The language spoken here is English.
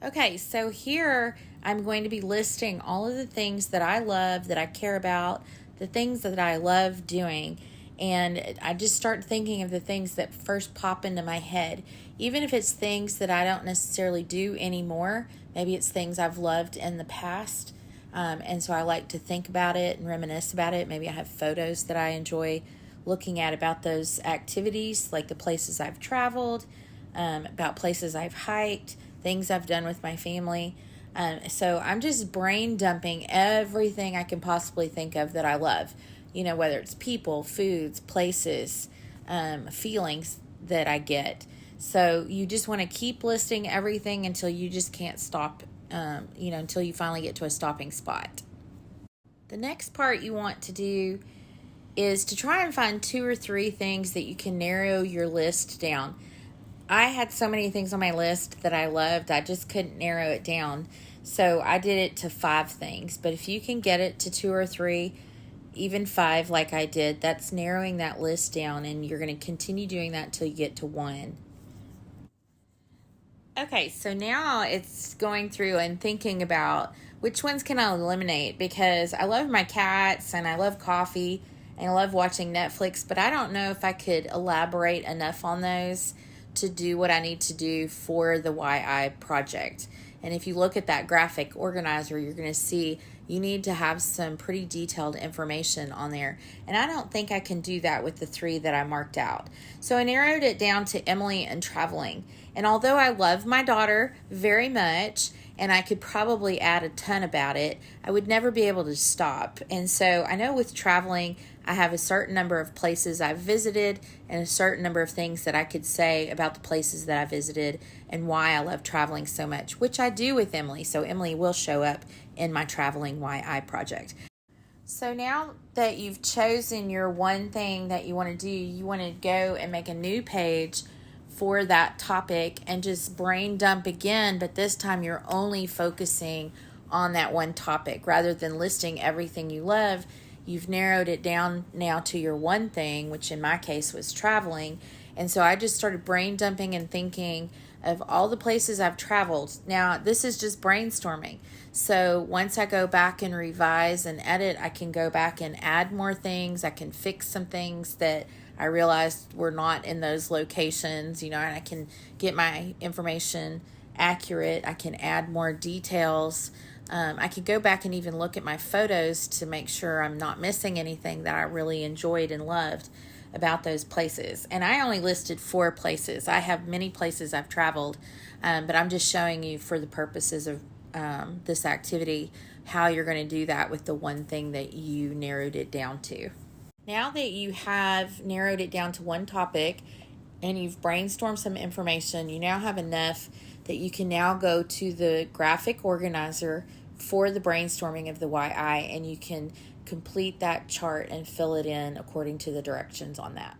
Okay, so here I'm going to be listing all of the things that I love, that I care about, the things that I love doing. And I just start thinking of the things that first pop into my head. Even if it's things that I don't necessarily do anymore, maybe it's things I've loved in the past. And so I like to think about it and reminisce about it. Maybe I have photos that I enjoy looking at about those activities, like the places I've traveled, about places I've hiked, things I've done with my family. So I'm just brain dumping everything I can possibly think of that I love. You know, whether it's people, foods, places, feelings that I get. So you just want to keep listing everything until you just can't stop, until you finally get to a stopping spot. The next part you want to do is to try and find 2 or 3 things that you can narrow your list down. I had so many things on my list that I loved, I just couldn't narrow it down. So I did it to 5 things. But if you can get it to 2 or 3, even 5 like I did, that's narrowing that list down, and you're going to continue doing that until you get to 1. Okay, so now it's going through and thinking about which ones can I eliminate, because I love my cats and I love coffee and I love watching Netflix, but I don't know if I could elaborate enough on those to do what I need to do for the YI project. And if you look at that graphic organizer, you're going to see you need to have some pretty detailed information on there. And I don't think I can do that with the 3 that I marked out. So I narrowed it down to Emily and traveling. And although I love my daughter very much, and I could probably add a ton about it, I would never be able to stop. And so I know with traveling, I have a certain number of places I've visited and a certain number of things that I could say about the places that I visited and why I love traveling so much, which I do with Emily. So Emily will show up in my traveling YI project. So now that you've chosen your one thing that you want to do, you want to go and make a new page for that topic and just brain dump again, but this time you're only focusing on that one topic rather than listing everything you love. You've narrowed it down now to your one thing, which in my case was traveling. And so I just started brain dumping and thinking of all the places I've traveled. Now, this is just brainstorming. So once I go back and revise and edit, I can go back and add more things. I can fix some things that I realized were not in those locations, and I can get my information accurate. I can add more details. I could go back and even look at my photos to make sure I'm not missing anything that I really enjoyed and loved about those places. And I only listed 4 places. I have many places I've traveled, but I'm just showing you for the purposes of this activity how you're going to do that with the one thing that you narrowed it down to. Now that you have narrowed it down to one topic and you've brainstormed some information, you now have enough that you can now go to the graphic organizer for the brainstorming of the YI, and you can complete that chart and fill it in according to the directions on that.